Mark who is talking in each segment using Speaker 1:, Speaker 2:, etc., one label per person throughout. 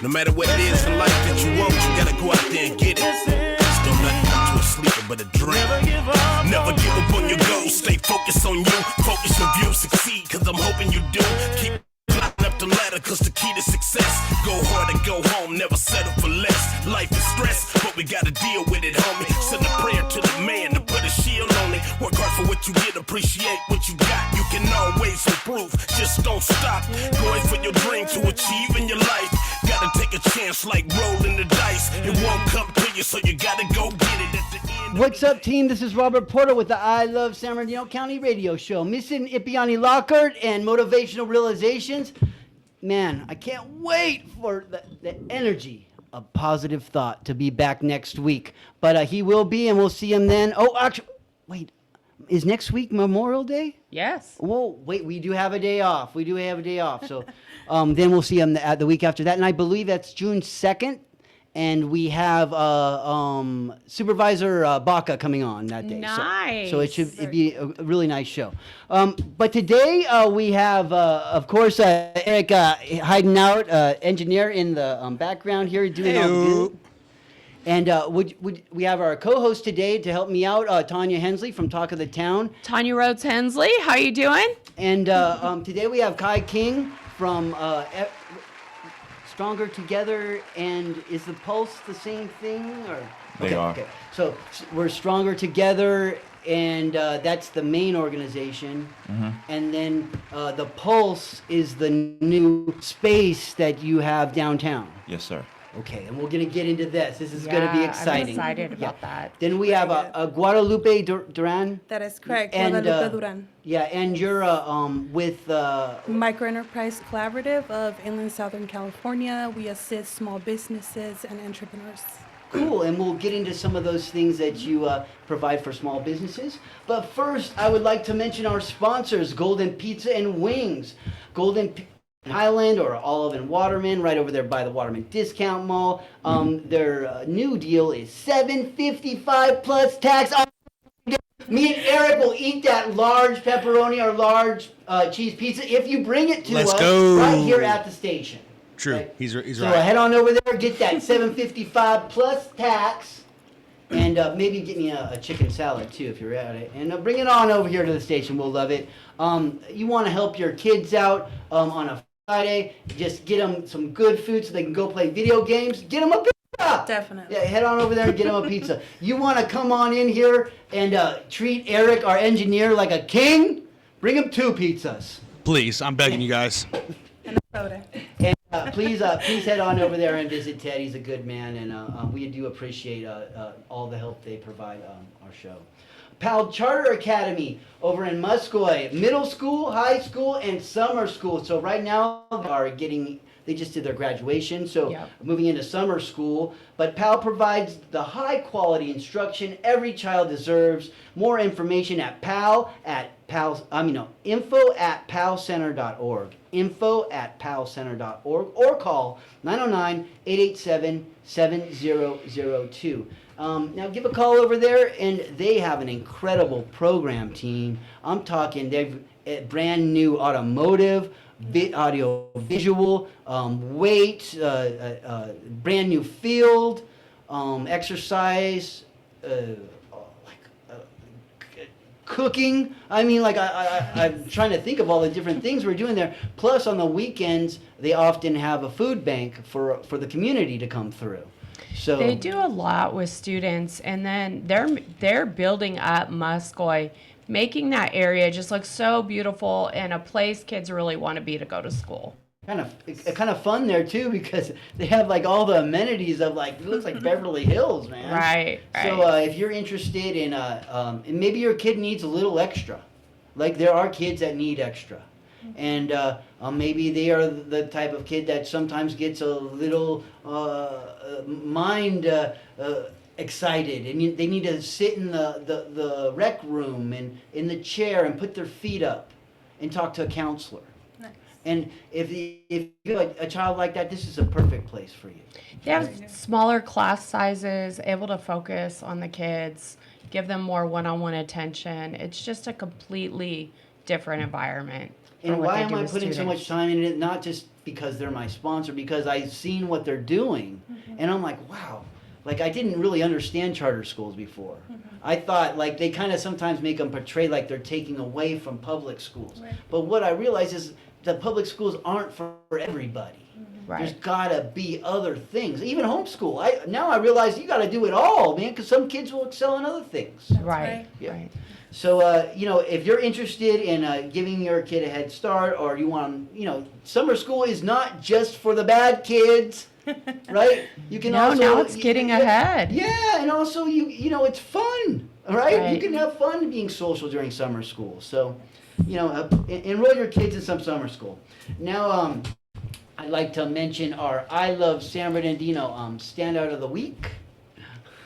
Speaker 1: No matter what it is in life that you want, you gotta go out there and get it. Just don't let it to a sleeper but a dream. Never give up on your goals. Stay focused on you. Focus your view. Succeed, cause I'm hoping you do. Keep climbing up the ladder, cause the key to success. Go hard and go home. Never settle for less. Life is stress, but we gotta deal with it, homie. Send a prayer to the man to put a shield on it. Work hard for what you get. Appreciate what you got. You can always improve. Just don't stop. Going for your dream to achieve in your life. Gotta take a chance like rolling the dice. It won't come to you, so you gotta go get it at the end.
Speaker 2: What's up, team? This is Robert Porter with the I Love San Bernardino County radio show. Missing Ipiani Lockhart and Motivational Realizations. Man, I can't wait for the energy of positive thought to be back next week. But he will be, and we'll see him then. Oh, actually, wait. Is next week Memorial Day?
Speaker 3: Yes.
Speaker 2: Whoa, wait, we do have a day off. So then we'll see him the week after that. And I believe that's June 2nd. And we have Supervisor Baca coming on that day.
Speaker 3: Nice.
Speaker 2: So it'd be a really nice show. But today we have, of course, Eric hiding out, engineer in the background here, doing all good. And would we have our co-host today to help me out, Tanya Hensley from Talk of the Town.
Speaker 3: Tanya Rhodes Hensley, how you doing?
Speaker 2: And today we have Kai King from Stronger Together, and is the Pulse the same thing? Or
Speaker 4: They are.
Speaker 2: Okay. So we're Stronger Together, and that's the main organization. Mm-hmm. And then the Pulse is the new space that you have downtown.
Speaker 4: Yes, sir.
Speaker 2: Okay, and we're going to get into this. This is going to be exciting.
Speaker 3: I'm excited about that.
Speaker 2: Then we have a Guadalupe Duran.
Speaker 5: That is correct,
Speaker 2: And,
Speaker 5: Guadalupe Duran.
Speaker 2: Yeah, and you're with...
Speaker 5: Microenterprise Collaborative of Inland Southern California. We assist small businesses and entrepreneurs.
Speaker 2: Cool, and we'll get into some of those things that you provide for small businesses. But first, I would like to mention our sponsors, Golden Pizza and Wings. Highland or Olive and Waterman, right over there by the Waterman Discount Mall. Their new deal is $7.55 plus tax. Me and Eric will eat that large pepperoni or large cheese pizza if you bring it to us right here at the station.
Speaker 6: True,
Speaker 2: right?
Speaker 6: he's right.
Speaker 2: So head on over there, get that $7.55 plus tax, and maybe get me a chicken salad too if you're at it. And bring it on over here to the station. We'll love it. You want to help your kids out on a Friday, just get them some good food so they can go play video games. Get them a pizza.
Speaker 5: Definitely.
Speaker 2: Yeah, head on over there and get them a pizza. You want to come on in here and treat Eric, our engineer, like a king? Bring him 2 pizzas.
Speaker 6: Please, I'm begging you guys.
Speaker 5: And a soda.
Speaker 2: And please head on over there and visit Ted. He's a good man, and we do appreciate all the help they provide our show. PAL Charter Academy over in Muscoy, middle school, high school, and summer school. So right now they just did their graduation, so moving into summer school. But PAL provides the high quality instruction every child deserves. More information at info at palcenter.org. Info at palcenter.org, or call 909-887-7002. Now give a call over there, and they have an incredible program team. I'm talking they've brand new automotive, audio visual, weight, brand new field, exercise, cooking. I mean, I'm trying to think of all the different things we're doing there. Plus, on the weekends, they often have a food bank for the community to come through. So
Speaker 3: they do a lot with students, and then they're building up Muscoy, making that area just look so beautiful and a place kids really want to be to go to school.
Speaker 2: Kind of fun there too, because they have like all the amenities of it looks like Beverly Hills, man.
Speaker 3: Right.
Speaker 2: So if you're interested in and maybe your kid needs a little extra, like there are kids that need extra, and maybe they are the type of kid that sometimes gets a little mind excited, and they need to sit in the rec room and in the chair and put their feet up and talk to a counselor.
Speaker 5: Nice.
Speaker 2: And if you have a child like that, this is a perfect place for you.
Speaker 3: They have smaller class sizes, able to focus on the kids, give them more one-on-one attention. It's just a completely different environment.
Speaker 2: And why am I putting so much time in it? Not just because they're my sponsor, because I've seen what they're doing, and I'm like, wow. Like, I didn't really understand charter schools before. I thought, like, they kind of sometimes make them portray like they're taking away from public schools.
Speaker 5: Right.
Speaker 2: But what I realize is the public schools aren't for everybody. There's
Speaker 3: Right.
Speaker 2: gotta be other things. Even homeschool. Now I realize you gotta do it all, man, because some kids will excel in other things.
Speaker 3: Right.
Speaker 5: right.
Speaker 2: Yeah.
Speaker 3: Right.
Speaker 2: So, if you're interested in giving your kid a head start, or you want, summer school is not just for the bad kids, right? You can
Speaker 3: No,
Speaker 2: also
Speaker 3: now it's getting ahead.
Speaker 2: Yeah, and also it's fun, right? You
Speaker 3: Right.
Speaker 2: can have fun being social during summer school. So, enroll your kids in some summer school. Now, I'd like to mention our I Love San Bernardino standout of the week.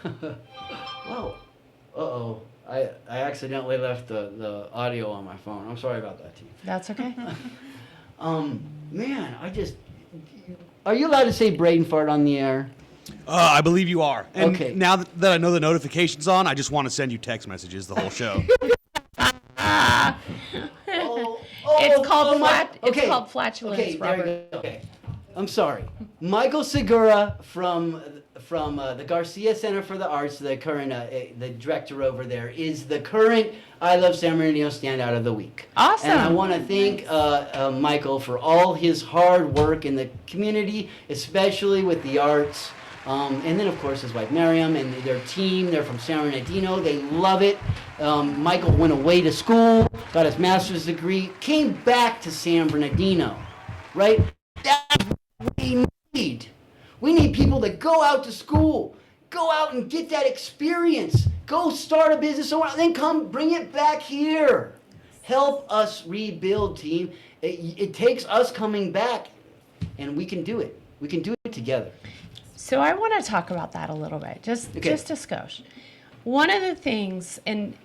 Speaker 2: Whoa. Uh-oh. I accidentally left the audio on my phone. I'm sorry about that, T.
Speaker 3: That's okay.
Speaker 2: Man, are you allowed to say brain fart on the air?
Speaker 6: I believe you are. And
Speaker 2: Okay.
Speaker 6: now that I know the notification's on, I just want to send you text messages the whole show.
Speaker 3: It's called
Speaker 2: okay.
Speaker 3: flatulence,
Speaker 2: Okay, there
Speaker 3: Robert.
Speaker 2: you go. Okay. I'm sorry. Michael Segura from the Garcia Center for the Arts, the current the director over there, is the current I Love San Bernardino standout of the week.
Speaker 3: Awesome.
Speaker 2: And I want to thank Michael for all his hard work in the community, especially with the arts. And then, of course, his wife Miriam and their team. They're from San Bernardino. They love it. Michael went away to school, got his master's degree, came back to San Bernardino, right? That's what we need. We need people that go out to school, go out and get that experience, go start a business somewhere, then come bring it back here. Help us rebuild, team. It takes us coming back, and we can do it. We can do it together.
Speaker 3: So I want to talk about that a little bit, just a skosh. One of the things, and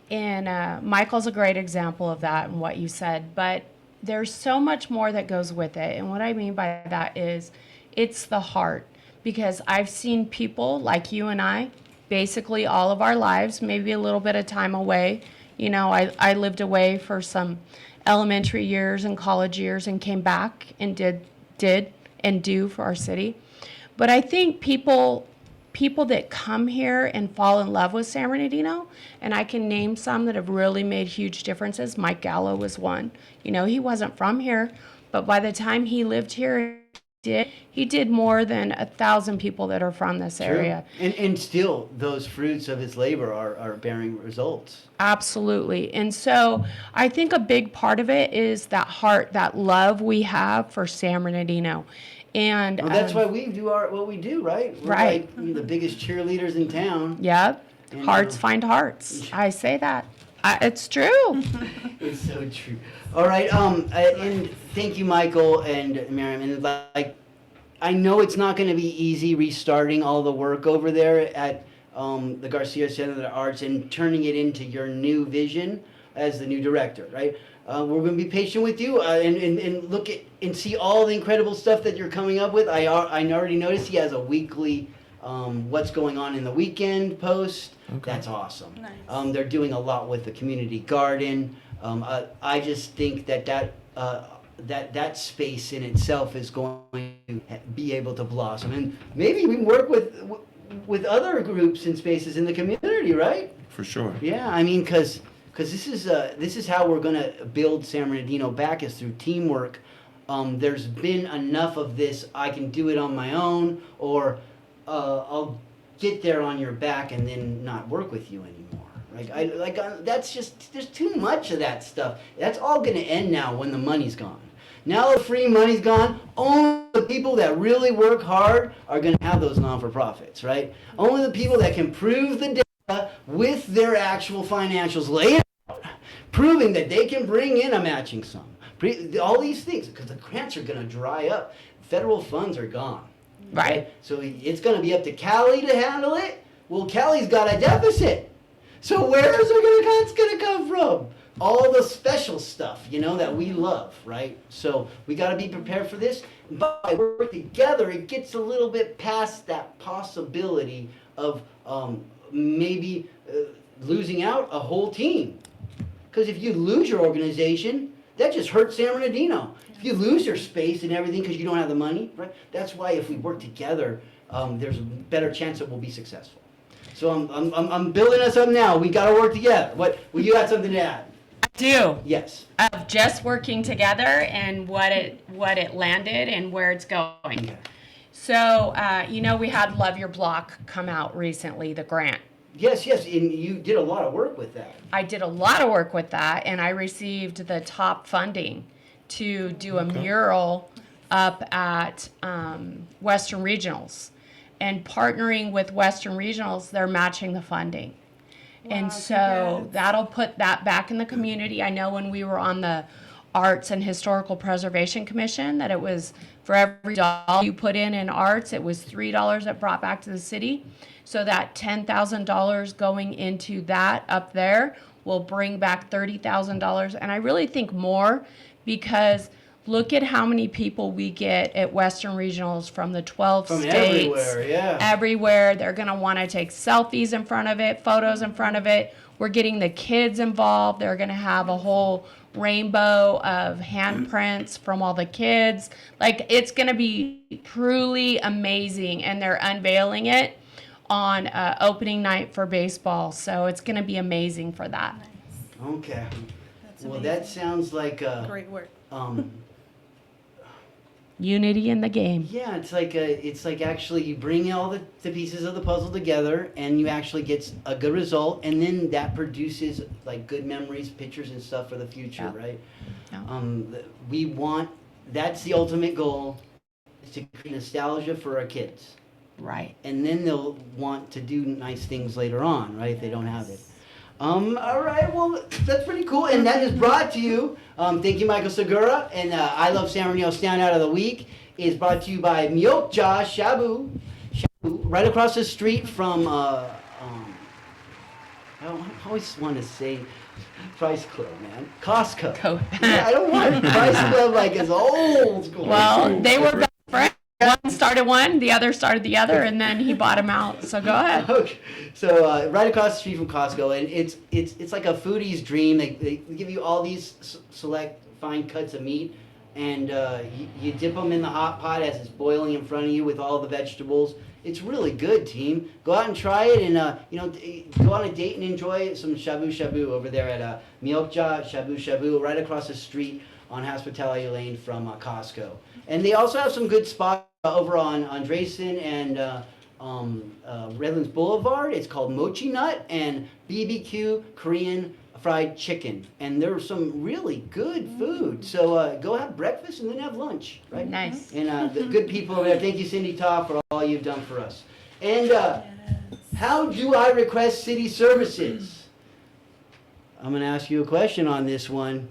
Speaker 3: Michael's a great example of that and what you said, but there's so much more that goes with it. And what I mean by that is it's the heart. Because I've seen people like you and I, basically all of our lives, maybe a little bit of time away. I lived away for some elementary years and college years and came back and did and do for our city. But I think people that come here and fall in love with San Bernardino, and I can name some that have really made huge differences. Mike Gallo was one. He wasn't from here, but by the time he lived here, he did more than 1,000 people that are from this area.
Speaker 2: And still, those fruits of his labor are bearing results.
Speaker 3: Absolutely. And so I think a big part of it is that heart, that love we have for San Bernardino. And
Speaker 2: Well, that's why we do what we do, right? We're
Speaker 3: Right.
Speaker 2: like the biggest cheerleaders in town.
Speaker 3: Yep.
Speaker 2: And,
Speaker 3: Hearts find hearts. I say that. It's true.
Speaker 2: It's so true. All right, and thank you, Michael and Miriam. And I know it's not going to be easy restarting all the work over there at the Garcia Center for the Arts and turning it into your new vision as the new director, right? We're going to be patient with you and look at and see all the incredible stuff that you're coming up with. I already noticed he has a weekly what's going on in the weekend post. Okay. That's awesome.
Speaker 5: Nice.
Speaker 2: They're doing a lot with the community garden. I just think that space in itself is going to be able to blossom, and maybe we can work with other groups and spaces in the community, right?
Speaker 4: For sure.
Speaker 2: Yeah, I mean, because this is how we're going to build San Bernardino back, is through teamwork. There's been enough of this, I can do it on my own, or I'll get there on your back and then not work with you anymore. That's just, there's too much of that stuff. That's all going to end now when the money's gone. Now the free money's gone, only the people that really work hard are going to have those non-for-profits, right? Only the people that can prove the data with their actual financials laid out, proving that they can bring in a matching sum. All these things, because the grants are going to dry up. Federal funds are gone.
Speaker 3: Right.
Speaker 2: So it's going to be up to Cali to handle it. Well, Cali's got a deficit. So where is it going to come from? All the special stuff, that we love, right? So we got to be prepared for this. But by working together, it gets a little bit past that possibility of maybe losing out a whole team. Because if you lose your organization, that just hurts San Bernardino. If you lose your space and everything because you don't have the money, right? That's why if we work together, there's a better chance that we'll be successful. So I'm building us up now. We got to work together. Well, you got something to add?
Speaker 3: Do.
Speaker 2: Yes.
Speaker 3: Of just working together and what it landed and where it's going.
Speaker 2: Okay.
Speaker 3: So, we had Love Your Block come out recently, the grant.
Speaker 2: Yes, and you did a lot of work with that.
Speaker 3: I did a lot of work with that, and I received the top funding to do a mural up at Western Regionals. And partnering with Western Regionals, they're matching the funding. And so that'll put that back in the community. I know when we were on the Arts and Historical Preservation Commission that it was for every dollar you put in arts, it was $3 that brought back to the city. So that $10,000 going into that up there will bring back $30,000. And I really think more because look at how many people we get at Western Regionals from the 12
Speaker 2: From
Speaker 3: states.
Speaker 2: everywhere, yeah.
Speaker 3: Everywhere. They're going to want to take selfies in front of it, photos in front of it. We're getting the kids involved. They're going to have a whole rainbow of handprints from all the kids. Like, it's going to be truly amazing. And they're unveiling it on opening night for baseball. So it's going to be amazing for that.
Speaker 2: Okay.
Speaker 5: That's
Speaker 2: Well,
Speaker 5: amazing.
Speaker 2: that sounds like
Speaker 5: Great work.
Speaker 3: Unity in the game.
Speaker 2: Yeah, it's like actually you bring all the pieces of the puzzle together and you actually get a good result, and then that produces like good memories, pictures and stuff for the future,
Speaker 3: Yeah.
Speaker 2: right?
Speaker 3: Yeah.
Speaker 2: That's the ultimate goal, is to create nostalgia for our kids.
Speaker 3: Right.
Speaker 2: And then they'll want to do nice things later on, right, if they don't have it. All right, well, that's pretty cool. And that is brought to you, thank you, Michael Segura. And I Love San Bernardino Standout of the Week is brought to you by Myokja Shabu, right across the street from, I always want to say Price Club, man. Costco. Yeah, I don't want Price Club like it's old school.
Speaker 3: Well, they were best friends. One started one, the other started the other, and then he bought him out. So go ahead.
Speaker 2: Okay. So right across the street from Costco, and it's like a foodie's dream. They give you all these select fine cuts of meat, and you dip them in the hot pot as it's boiling in front of you with all the vegetables. It's really good, team. Go out and try it, and go on a date and enjoy some shabu shabu over there at Myokja Shabu Shabu, right across the street on Hospitality Lane from Costco. And they also have some good spots over on Andresen and Redlands Boulevard. It's called Mochi Nut and BBQ Korean fried chicken. And there's some really good food. So go have breakfast and then have lunch, right?
Speaker 3: Nice.
Speaker 2: And the good people over there. Thank you, Cindy Ta, for all you've done for us. And how do I request city services? I'm going to ask you a question on this one.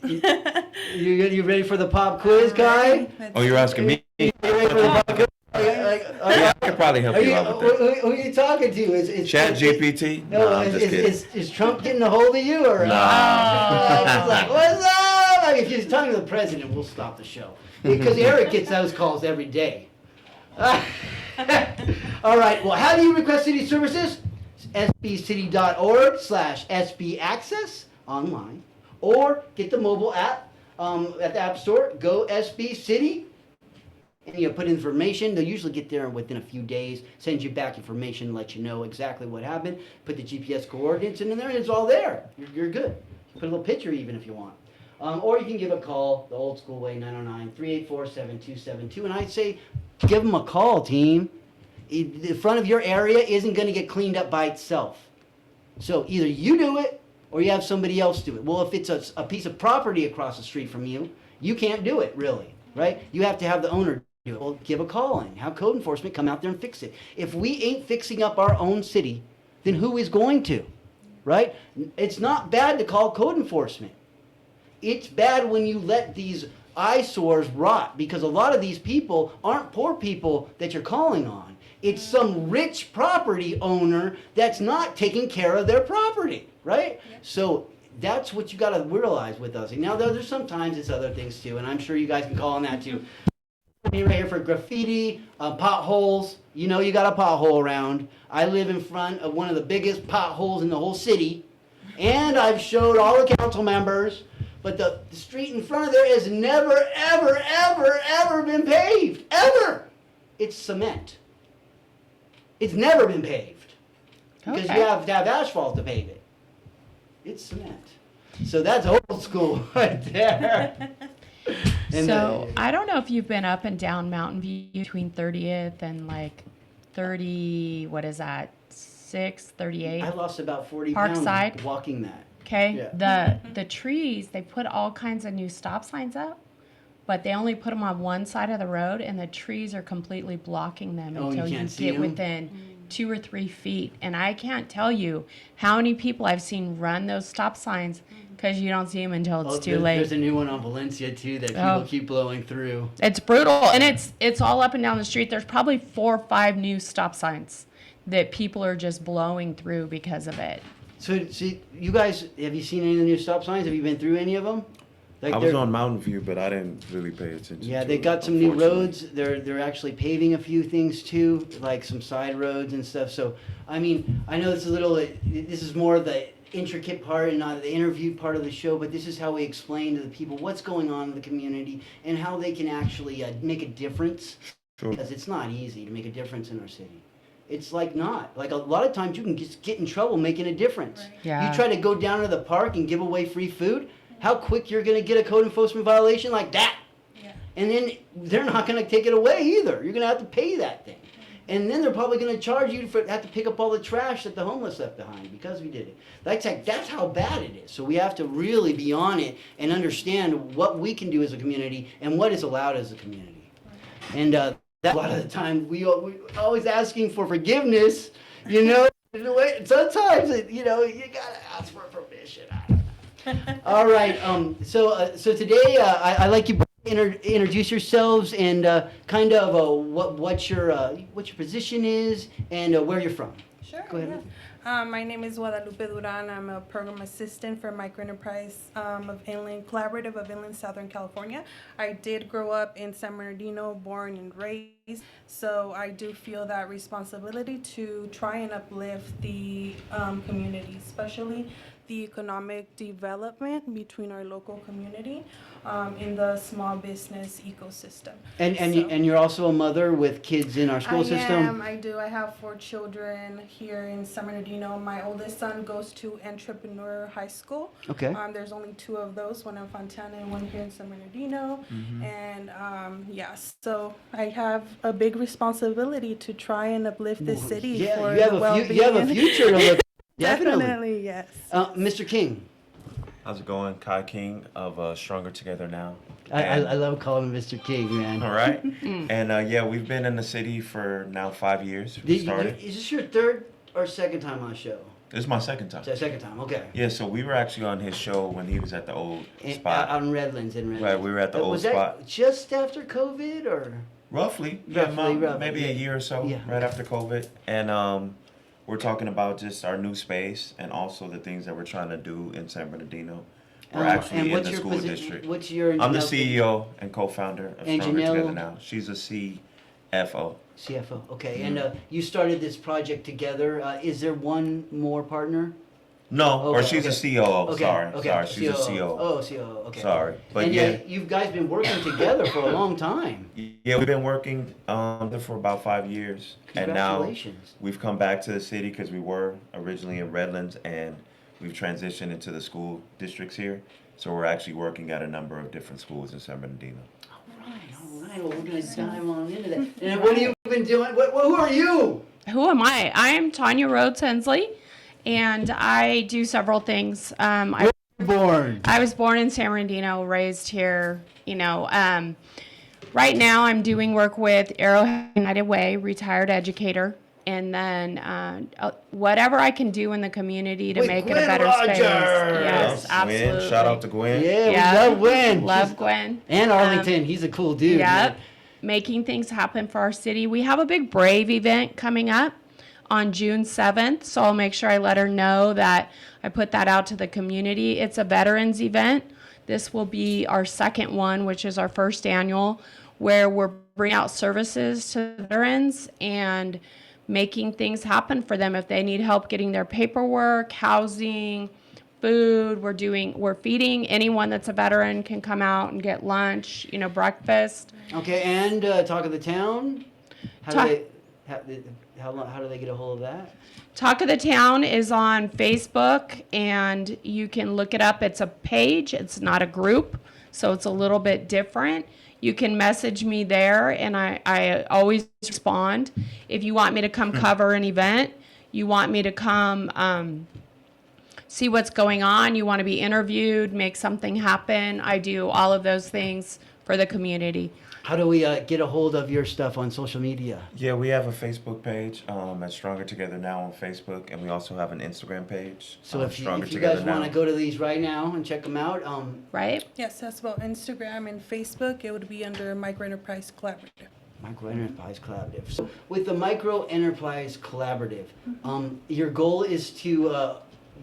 Speaker 2: You ready for the pop quiz, guy?
Speaker 4: Oh, you're asking me?
Speaker 2: You ready for the pop quiz?
Speaker 4: Yeah, I could probably help you out with that.
Speaker 2: Who are you talking to? Is
Speaker 4: Chat GPT?
Speaker 2: No,
Speaker 4: I'm just kidding.
Speaker 2: is Trump getting a hold of you? Or,
Speaker 4: No.
Speaker 2: He's like, what's up? I mean, if he's talking to the president, we'll stop the show. Because Eric gets those calls every day. All right, well, how do you request city services? sbcity.org/sbaccess online. Or get the mobile app at the App Store. Go SB City. And you put information. They'll usually get there within a few days. Send you back information, let you know exactly what happened. Put the GPS coordinates in there, and it's all there. You're good. Put a little picture even if you want. Or you can give a call the old school way, 909-384-7272. And I'd say give them a call, team. The front of your area isn't going to get cleaned up by itself. So either you do it, or you have somebody else do it. Well, if it's a piece of property across the street from you, you can't do it, really, right? You have to have the owner do it. Well, give a call in. Have code enforcement come out there and fix it. If we ain't fixing up our own city, then who is going to, right? It's not bad to call code enforcement. It's bad when you let these eyesores rot, because a lot of these people aren't poor people that you're calling on. It's some rich property owner that's not taking care of their property. Right? Yep. So that's what you got to realize with us. Now, there's sometimes it's other things too, and I'm sure you guys can call on that too. Me right here for graffiti, potholes. You know you got a pothole around. I live in front of one of the biggest potholes in the whole city, and I've showed all the council members but the street in front of there has never, ever, ever, ever been paved. Ever. It's cement. It's never been paved. Because
Speaker 3: Okay.
Speaker 2: you have to have asphalt to pave it. It's cement. So that's old school right there. And
Speaker 3: So I don't know if you've been up and down Mountain View between 30th and like 30, what is that, 6, 38?
Speaker 2: I lost about 40
Speaker 3: Parkside.
Speaker 2: pounds walking that.
Speaker 3: Okay,
Speaker 2: Yeah.
Speaker 3: the trees, they put all kinds of new stop signs up, but they only put them on one side of the road, and the trees are completely blocking them
Speaker 2: Oh, you
Speaker 3: until you
Speaker 2: can't see
Speaker 3: get
Speaker 2: 'em?
Speaker 3: within 2 or 3 feet. And I can't tell you how many people I've seen run those stop signs because you don't see them until it's too late.
Speaker 2: There's a new one on Valencia too that people
Speaker 3: Oh.
Speaker 2: keep blowing through.
Speaker 3: It's brutal, and it's all up and down the street. There's probably 4 or 5 new stop signs that people are just blowing through because of it.
Speaker 2: So, see, you guys, have you seen any of the new stop signs? Have you been through any of them? Like
Speaker 4: I was
Speaker 2: they're-
Speaker 4: on Mountain View, but I didn't really pay attention.
Speaker 2: Yeah,
Speaker 4: to
Speaker 2: they
Speaker 4: it,
Speaker 2: got some new
Speaker 4: unfortunately.
Speaker 2: roads. They're actually paving a few things too, like some side roads and stuff. So, I mean, I know this is a little. This is more of the intricate part and not the interview part of the show, but this is how we explain to the people what's going on in the community and how they can actually make a difference.
Speaker 4: Sure.
Speaker 2: Because it's not easy to make a difference in our city. It's like not. Like a lot of times you can just get in trouble making a difference.
Speaker 3: Yeah.
Speaker 2: You try to go down to the park and give away free food, how quick you're going to get a code enforcement violation like that.
Speaker 5: Yeah.
Speaker 2: And then they're not going to take it away either. You're going to have to pay that thing. And then they're probably going to charge you for have to pick up all the trash that the homeless left behind because we did it. That's how bad it is. So we have to really be on it and understand what we can do as a community and what is allowed as a community. And that a lot of the time we always asking for forgiveness, you know. Sometimes you gotta ask for permission. I don't know. All right. So today I like you to introduce yourselves and kind of what your position is and where you're from.
Speaker 5: Sure.
Speaker 2: Go ahead.
Speaker 5: My name is Guadalupe Duran. I'm a program assistant for Microenterprise of Inland Collaborative of Inland Southern California. I did grow up in San Bernardino, born and raised, so I do feel that responsibility to try and uplift the community, especially the economic development between our local community in the small business ecosystem.
Speaker 2: And you're also a mother with kids in our school system?
Speaker 5: I do. I have 4 children here in San Bernardino. My oldest son goes to Entrepreneur High School.
Speaker 2: Okay.
Speaker 5: There's only 2 of those, one in Fontana and one here in San Bernardino.
Speaker 2: Mm-hmm.
Speaker 5: And so I have a big responsibility to try and uplift this city
Speaker 2: Yeah,
Speaker 5: for
Speaker 2: you have
Speaker 5: the well-being.
Speaker 2: you have a future to look. Definitely.
Speaker 5: Definitely, yes.
Speaker 2: Mr. King.
Speaker 4: How's it going? Kai King of Stronger Together Now.
Speaker 2: I love calling him Mr. King, man.
Speaker 4: All right. And yeah, we've been in the city for now 5 years. We started.
Speaker 2: Is this your third or second time on the show?
Speaker 4: This is my second time.
Speaker 2: It's the second time, okay.
Speaker 4: Yeah, so we were actually on his show when he was at the old spot.
Speaker 2: Out in Redlands,
Speaker 4: Right, we were at the old
Speaker 2: was
Speaker 4: spot.
Speaker 2: that just after COVID or?
Speaker 4: Roughly,
Speaker 2: Roughly,
Speaker 4: maybe a year or so,
Speaker 2: Yeah.
Speaker 4: right after COVID. And we're talking about just our new space and also the things that we're trying to do in San Bernardino. We're
Speaker 2: and
Speaker 4: actually in
Speaker 2: what's
Speaker 4: the
Speaker 2: your
Speaker 4: school district.
Speaker 2: What's your?
Speaker 4: I'm the CEO and co-founder of
Speaker 2: And
Speaker 4: Stronger
Speaker 2: Janelle?
Speaker 4: Together Now. She's a CFO.
Speaker 2: CFO, okay. And you started this project together. Is there one more partner?
Speaker 4: No, or
Speaker 2: Okay,
Speaker 4: she's
Speaker 2: okay.
Speaker 4: a COO.
Speaker 2: Okay,
Speaker 4: Sorry,
Speaker 2: okay.
Speaker 4: sorry. She's a
Speaker 2: COO.
Speaker 4: COO.
Speaker 2: Oh, COO, okay.
Speaker 4: Sorry, but
Speaker 2: and
Speaker 4: yeah.
Speaker 2: you guys been working together for a long time.
Speaker 4: Yeah, we've been working for about 5 years, and now
Speaker 2: Congratulations.
Speaker 4: we've come back to the city because we were originally in Redlands, and we've transitioned into the school districts here. So we're actually working at a number of different schools in San Bernardino.
Speaker 2: All right. Well, we're gonna dive on into that. And what have you been doing? Who are you?
Speaker 3: Who am I? I am Tanya Rhodes Hensley, and I do several things.
Speaker 2: Born.
Speaker 3: I was born in San Bernardino, raised here. Right now I'm doing work with Arrowhead United Way, retired educator, and then whatever I can do in the community to
Speaker 2: With
Speaker 3: make it
Speaker 2: Gwen
Speaker 3: a better space.
Speaker 2: Rogers!
Speaker 3: Yes,
Speaker 4: Gwen,
Speaker 3: absolutely.
Speaker 4: shout out to Gwen.
Speaker 2: Yeah,
Speaker 3: Yeah.
Speaker 2: we love Gwen.
Speaker 3: Love Gwen.
Speaker 2: And Arlington. He's a cool dude.
Speaker 3: Yep.
Speaker 2: man.
Speaker 3: Making things happen for our city. We have a big Brave event coming up on June 7th, so I'll make sure I let her know that I put that out to the community. It's a veterans event. This will be our second one, which is our first annual, where we're bringing out services to veterans and making things happen for them if they need help getting their paperwork, housing, food. We're feeding anyone that's a veteran can come out and get lunch, breakfast.
Speaker 2: Okay, and Talk of the Town. How do they get a hold of that?
Speaker 3: Talk of the Town is on Facebook, and you can look it up. It's a page. It's not a group, so it's a little bit different. You can message me there, and I always respond. If you want me to come cover an event, you want me to come see what's going on, you want to be interviewed, make something happen, I do all of those things for the community.
Speaker 2: How do we get a hold of your stuff on social media?
Speaker 4: Yeah, we have a Facebook page at Stronger Together Now on Facebook, and we also have an Instagram page.
Speaker 2: So if you guys want to go to these right now and check them out,
Speaker 3: right?
Speaker 5: Yes, that's well, Instagram and Facebook, it would be under Micro Enterprise Collaborative.
Speaker 2: Micro Enterprise Collaborative. So with the Micro Enterprise Collaborative, your goal is to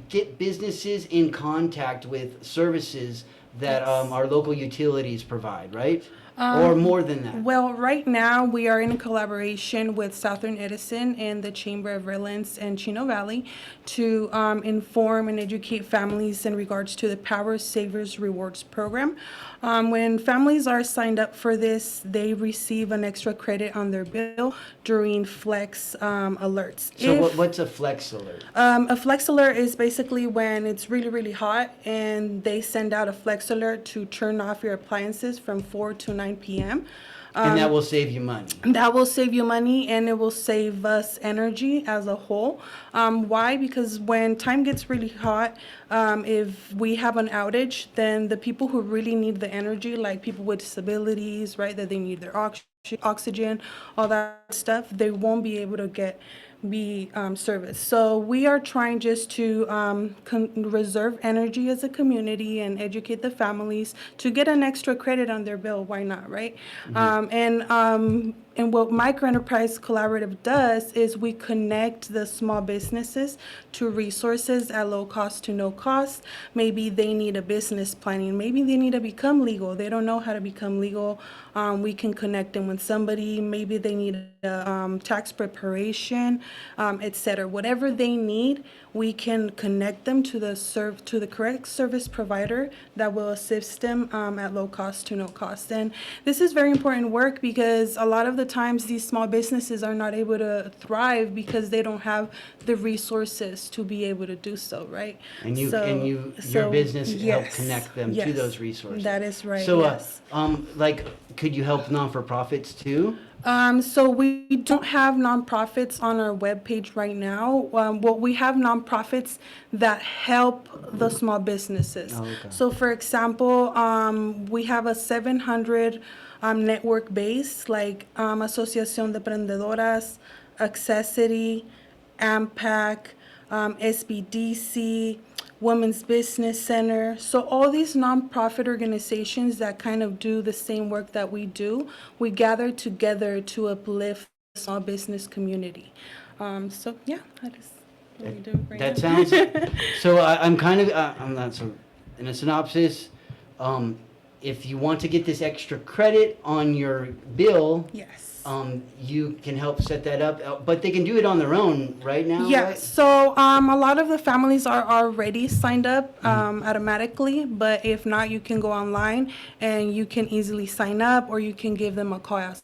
Speaker 2: get businesses in contact with services that our local utilities provide, right? Or more than that?
Speaker 5: Well, right now we are in collaboration with Southern Edison and the Chamber of Redlands and Chino Valley to inform and educate families in regards to the Power Savers Rewards program. When families are signed up for this, they receive an extra credit on their bill during flex alerts.
Speaker 2: So what's a flex alert?
Speaker 5: A flex alert is basically when it's really, really hot and they send out a flex alert to turn off your appliances from 4 to 9 p.m.
Speaker 2: And that will save you money.
Speaker 5: That will save you money, and it will save us energy as a whole. Why? Because when time gets really hot, if we have an outage, then the people who really need the energy, like people with disabilities, right, that they need their oxygen, all that stuff, they won't be able to be serviced. So we are trying just to reserve energy as a community and educate the families to get an extra credit on their bill. Why not, right? And what Micro Enterprise Collaborative does is we connect the small businesses to resources at low cost to no cost. Maybe they need a business planning. Maybe they need to become legal. They don't know how to become legal. We can connect them with somebody. Maybe they need a tax preparation, etc. Whatever they need, we can connect them to the correct service provider that will assist them at low cost to no cost. And this is very important work because a lot of the times these small businesses are not able to thrive because they don't have the resources to be able to do so, right?
Speaker 2: And your business help connect them to those resources.
Speaker 5: That is right.
Speaker 2: So,
Speaker 5: yes.
Speaker 2: Could you help non-for-profits too?
Speaker 5: So we don't have nonprofits on our webpage right now. We have nonprofits that help the small businesses.
Speaker 2: Oh, okay.
Speaker 5: So for example, we have a 700 network base like Asociación de Emprendedoras, Accessity, AMPAC, SBDC, Women's Business Center. So all these nonprofit organizations that kind of do the same work that we do, we gather together to uplift the small business community. So yeah, that is what we do right
Speaker 2: That
Speaker 5: now.
Speaker 2: sounds. So I'm not so. In a synopsis, if you want to get this extra credit on your bill,
Speaker 5: Yes.
Speaker 2: You can help set that up, but they can do it on their own right now.
Speaker 5: Yeah,
Speaker 2: right?
Speaker 5: so a lot of the families are already signed up automatically, but if not, you can go online and you can easily sign up or you can give them a call.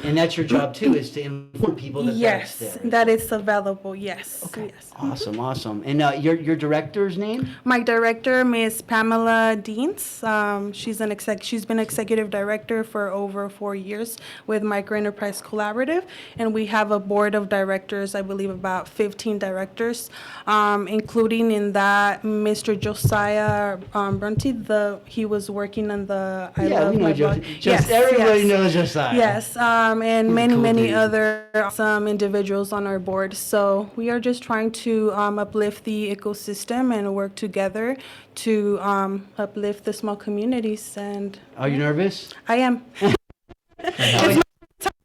Speaker 2: And that's your job too, is to inform people that
Speaker 5: Yes,
Speaker 2: that's there.
Speaker 5: that it's available, yes.
Speaker 2: Okay.
Speaker 5: Yes.
Speaker 2: Awesome. And your director's name?
Speaker 5: My director, Ms. Pamela Deans, she's been executive director for over 4 years with Micro Enterprise Collaborative, and we have a board of directors, I believe about 15 directors, including in that Mr. Josiah Brunty, he was working on the I Love
Speaker 2: we know
Speaker 5: My
Speaker 2: Joe.
Speaker 5: Blog.
Speaker 2: Just everybody knows Josiah.
Speaker 5: Yes, and many,
Speaker 2: cool
Speaker 5: many
Speaker 2: dude.
Speaker 5: other awesome individuals on our board. So we are just trying to uplift the ecosystem and work together to uplift the small communities. And
Speaker 2: Are you nervous?
Speaker 5: I am.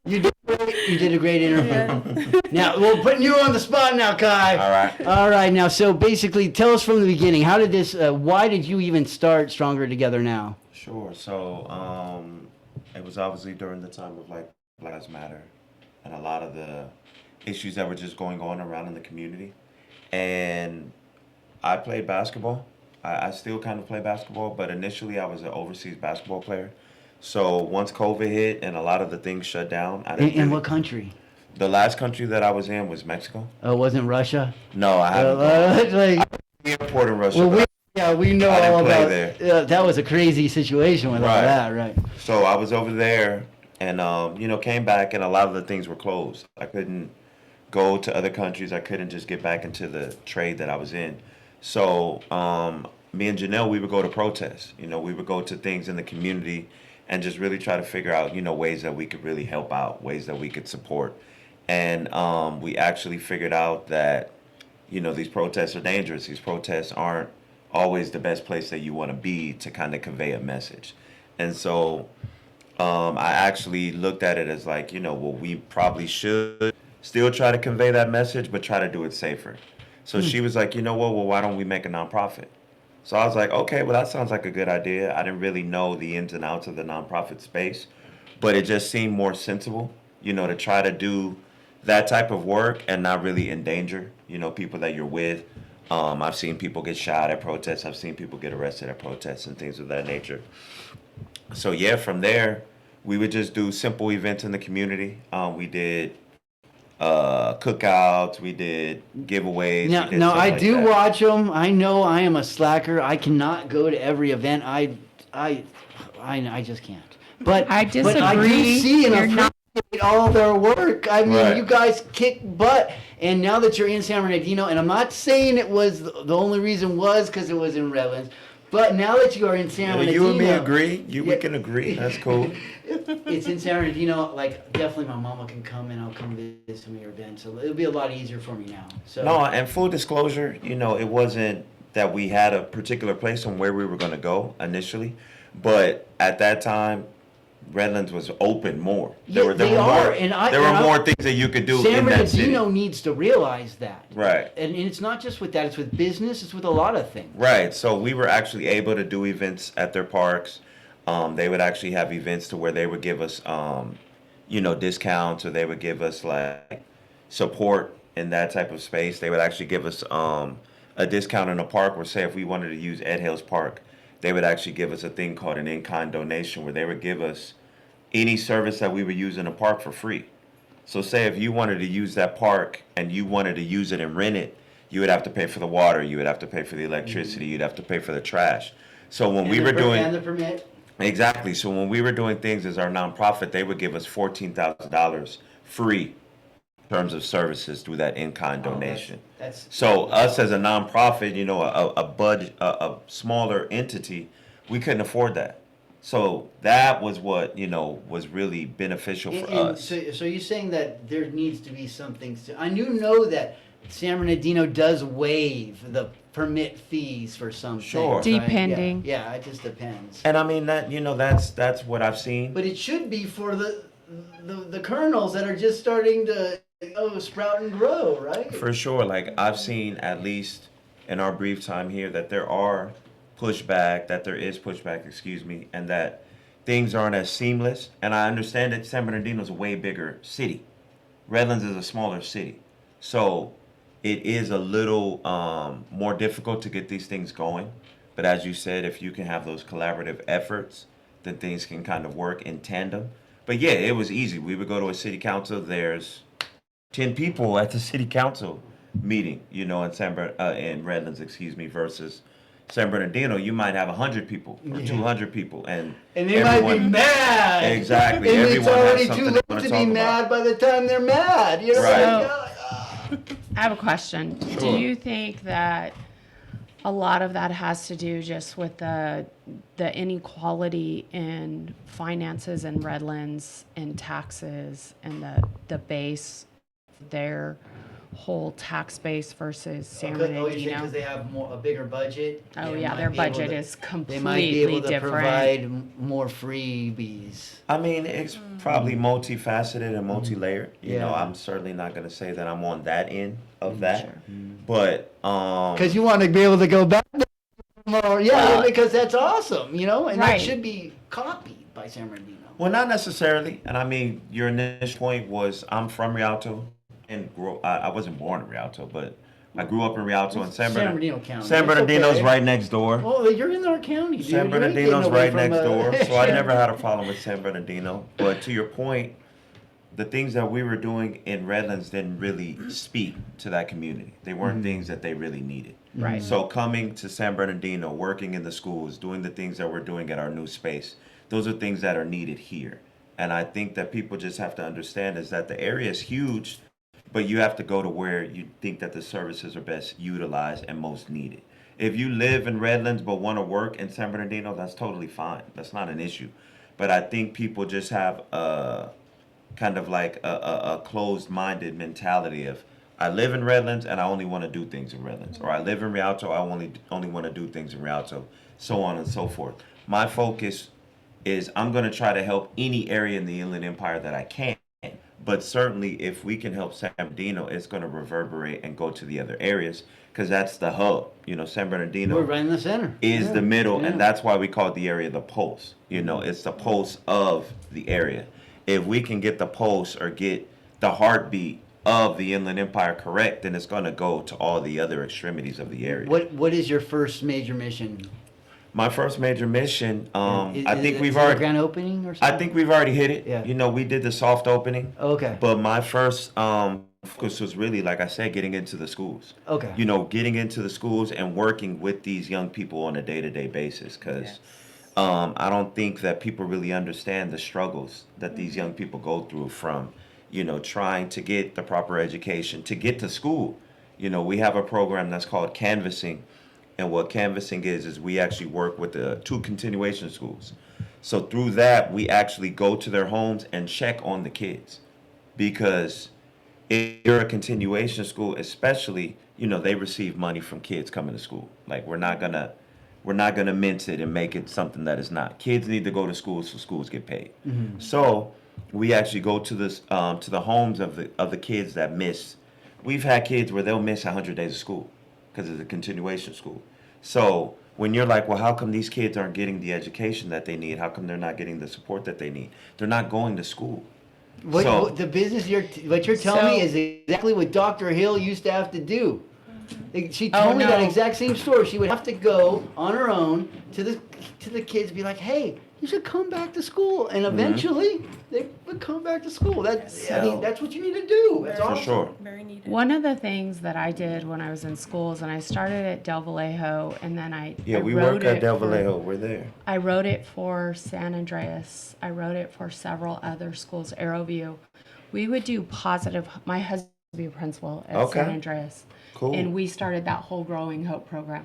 Speaker 2: You did a great interview. Now, we're putting you on the spot now, Kai.
Speaker 4: All right.
Speaker 2: All right, now, so basically, tell us from the beginning, how did this, why did you even start Stronger Together Now?
Speaker 4: Sure. So it was obviously during the time of like Black Lives Matter and a lot of the issues that were just going on around in the community. And I played basketball I still kind of play basketball, but initially I was an overseas basketball player. So once COVID hit and a lot of the things shut down, I didn't.
Speaker 2: In what country?
Speaker 4: The last country that I was in was Mexico.
Speaker 2: Oh, it wasn't Russia?
Speaker 4: No, I haven't. Gone.
Speaker 2: Like,
Speaker 4: The airport in Russia.
Speaker 2: well,
Speaker 4: but
Speaker 2: we know
Speaker 4: I didn't
Speaker 2: all
Speaker 4: play
Speaker 2: about
Speaker 4: there.
Speaker 2: that. Was a crazy situation with all
Speaker 4: Right.
Speaker 2: that, right?
Speaker 4: So I was over there, and came back, and a lot of the things were closed. I couldn't go to other countries. I couldn't just get back into the trade that I was in. So me and Janelle, we would go to protests. We would go to things in the community and just really try to figure out, ways that we could really help out, ways that we could support. And we actually figured out that, these protests are dangerous. These protests aren't always the best place that you want to be to kind of convey a message. And so I actually looked at it as like, well, we probably should still try to convey that message, but try to do it safer. So she was like, well, why don't we make a nonprofit? So I was like, okay, well, that sounds like a good idea. I didn't really know the ins and outs of the nonprofit space, but it just seemed more sensible, to try to do that type of work and not really endanger, people that you're with. I've seen people get shot at protests. I've seen people get arrested at protests and things of that nature. So yeah, from there, we would just do simple events in the community. We did cookouts. We did giveaways.
Speaker 2: Now,
Speaker 4: we did
Speaker 2: no,
Speaker 4: stuff
Speaker 2: I
Speaker 4: like
Speaker 2: do
Speaker 4: that.
Speaker 2: watch them. I know I am a slacker. I cannot go to every event. I just can't. But
Speaker 3: I
Speaker 2: But I do
Speaker 3: disagree.
Speaker 2: see and
Speaker 3: You're not-
Speaker 2: appreciate all their work. I mean,
Speaker 4: Right.
Speaker 2: you guys kick butt. And now that you're in San Bernardino, and I'm not saying it was the only reason was because it was in Redlands, but now that you are in San Bernardino,
Speaker 4: You and me agree. We
Speaker 2: Yeah.
Speaker 4: can agree. That's cool.
Speaker 2: it's in San Bernardino. Like, definitely my mama can come and I'll come visit some of your events. So it'll be a lot easier for me now. So
Speaker 4: No, and full disclosure, it wasn't that we had a particular place on where we were going to go initially, but at that time, Redlands was open more.
Speaker 2: Yeah,
Speaker 4: There
Speaker 2: they
Speaker 4: were
Speaker 2: are,
Speaker 4: more.
Speaker 2: and
Speaker 4: there were more things that you could do
Speaker 2: San
Speaker 4: in that city.
Speaker 2: Bernardino needs to realize that.
Speaker 4: Right.
Speaker 2: And it's not just with that, it's with business, it's with a lot of things.
Speaker 4: Right. So we were actually able to do events at their parks. They would actually have events to where they would give us, discounts, or they would give us like support in that type of space. They would actually give us a discount in a park where, say, if we wanted to use Ed Hale's Park, they would actually give us a thing called an in-kind donation where they would give us any service that we would use in a park for free. So say if you wanted to use that park and you wanted to use it and rent it, you would have to pay for the water, you would have to pay for the electricity, you'd have to pay for the trash. So when we were doing
Speaker 2: And the permit.
Speaker 4: exactly, so when we were doing things as our nonprofit, they would give us $14,000 free in terms of services through that in-kind donation.
Speaker 2: That's
Speaker 4: So us as a nonprofit, a smaller entity, we couldn't afford that. So that was what, was really beneficial for us.
Speaker 2: So you're saying that there needs to be something. I do know that San Bernardino does waive the permit fees for some
Speaker 4: Sure.
Speaker 2: things, right?
Speaker 3: Depending.
Speaker 2: Yeah, it just depends.
Speaker 4: And I mean that, that's what I've seen.
Speaker 2: But it should be for the kernels that are just starting to sprout and grow, right?
Speaker 4: For sure. Like I've seen, at least in our brief time here, that there is pushback, excuse me, and that things aren't as seamless. And I understand that San Bernardino is a way bigger city. Redlands is a smaller city. So it is a little more difficult to get these things going. But as you said, if you can have those collaborative efforts, then things can kind of work in tandem. But yeah, it was easy. We would go to a city council. There's 10 people at the city council meeting, in in Redlands, versus San Bernardino. You might have 100 people or 200 people, and
Speaker 2: they might be mad.
Speaker 4: Exactly.
Speaker 2: And
Speaker 4: Everyone
Speaker 2: it's already
Speaker 4: has
Speaker 2: too
Speaker 4: something
Speaker 2: late
Speaker 4: they wanna
Speaker 2: to
Speaker 4: talk
Speaker 2: be
Speaker 4: about.
Speaker 2: mad by the time they're mad. You know
Speaker 4: Right.
Speaker 2: what I mean? Like, ah.
Speaker 3: I have a question.
Speaker 4: Sure.
Speaker 3: Do you think that a lot of that has to do just with the inequality in finances in Redlands and taxes and the base, their whole tax base versus San Bernardino?
Speaker 2: Because they have a bigger budget.
Speaker 3: Oh
Speaker 2: they
Speaker 3: yeah,
Speaker 2: might
Speaker 3: their
Speaker 2: be able
Speaker 3: budget
Speaker 2: to-
Speaker 3: is
Speaker 2: They might be able
Speaker 3: completely
Speaker 2: to
Speaker 3: different.
Speaker 2: provide more freebies.
Speaker 4: I mean, it's probably multifaceted and multi-layered. You know,
Speaker 2: Yeah.
Speaker 4: I'm certainly not going to say that I'm on that end of that, but
Speaker 2: Because you want to be able to go back more. Yeah,
Speaker 4: Well,
Speaker 2: because that's awesome, and
Speaker 3: Right.
Speaker 2: that should be copied by San Bernardino.
Speaker 4: well, not necessarily. And I mean, your initial point was I'm from Rialto and I wasn't born in Rialto, but I grew up in Rialto and San
Speaker 2: San
Speaker 4: Bernardino.
Speaker 2: Bernardino County.
Speaker 4: San
Speaker 2: That's
Speaker 4: Bernardino's
Speaker 2: okay.
Speaker 4: right next door.
Speaker 2: Oh, you're in our county, dude.
Speaker 4: San
Speaker 2: You ain't getting
Speaker 4: Bernardino's
Speaker 2: away
Speaker 4: right
Speaker 2: from,
Speaker 4: next door, so I
Speaker 2: Sure.
Speaker 4: never had a problem with San Bernardino. But to your point, the things that we were doing in Redlands didn't really speak to that community. They weren't things that they really needed.
Speaker 3: Right.
Speaker 4: So coming to San Bernardino, working in the schools, doing the things that we're doing at our new space, those are things that are needed here. And I think that people just have to understand is that the area is huge, but you have to go to where you think that the services are best utilized and most needed. If you live in Redlands but want to work in San Bernardino, that's totally fine. That's not an issue. But I think people just have a kind of like a closed-minded mentality of I live in Redlands and I only want to do things in Redlands, or I live in Rialto, I only want to do things in Rialto, so on and so forth. My focus is I'm going to try to help any area in the Inland Empire that I can. But certainly, if we can help San Bernardino, it's going to reverberate and go to the other areas because that's the hub. You know, San Bernardino
Speaker 2: We're right in the center.
Speaker 4: is
Speaker 2: Yeah,
Speaker 4: the middle,
Speaker 2: yeah.
Speaker 4: and that's why we call the area the pulse. You know, it's the pulse of the area. If we can get the pulse or get the heartbeat of the Inland Empire correct, then it's going to go to all the other extremities of the area.
Speaker 2: What is your first major mission?
Speaker 4: My first major mission,
Speaker 2: Is
Speaker 4: I think
Speaker 2: it-
Speaker 4: we've
Speaker 2: is it a
Speaker 4: already.
Speaker 2: grand opening or something?
Speaker 4: I think we've already hit it.
Speaker 2: Yeah.
Speaker 4: You know, we did the soft opening.
Speaker 2: Okay.
Speaker 4: But my first focus was really, like I said, getting into the schools.
Speaker 2: Okay.
Speaker 4: You know, getting into the schools and working with these young people on a day-to-day basis. Because I don't think that people really understand the struggles that these young people go through from, you know, trying to get the proper education, to get to school. You know, we have a program that's called Canvassing. And what canvassing is we actually work with the 2 continuation schools. So through that, we actually go to their homes and check on the kids. Because if you're a continuation school, especially, you know, they receive money from kids coming to school. Like we're not gonna mince it and make it something that is not. Kids need to go to schools so schools get paid. So we actually go to the homes of the kids that miss. We've had kids where they'll miss 100 days of school because it's a continuation school. So when you're like, well, how come these kids aren't getting the education that they need? How come they're not getting the support that they need? They're not going to school.
Speaker 2: What the business what you're telling me
Speaker 3: So-
Speaker 2: is exactly what Dr. Hill used to have to do. She
Speaker 3: Oh,
Speaker 2: told me that
Speaker 3: no.
Speaker 2: exact same story. She would have to go on her own to the kids, and be like, "Hey, you should come back to school," and eventually they would come back to school. I mean, that's what you need to do. That's
Speaker 4: For
Speaker 2: awesome.
Speaker 4: sure.
Speaker 5: Very needed.
Speaker 3: One of the things that I did when I was in schools, and I started at Del Vallejo, and then I
Speaker 4: Yeah,
Speaker 3: I
Speaker 4: we
Speaker 3: wrote
Speaker 4: work at
Speaker 3: it
Speaker 4: Del
Speaker 3: for-
Speaker 4: Vallejo. We're there.
Speaker 3: I wrote it for San Andreas. I wrote it for several other schools, Arrowview. We would do positive. My husband would be a principal at
Speaker 4: Okay.
Speaker 3: San Andreas.
Speaker 4: Cool.
Speaker 3: And we started that whole Growing Hope program.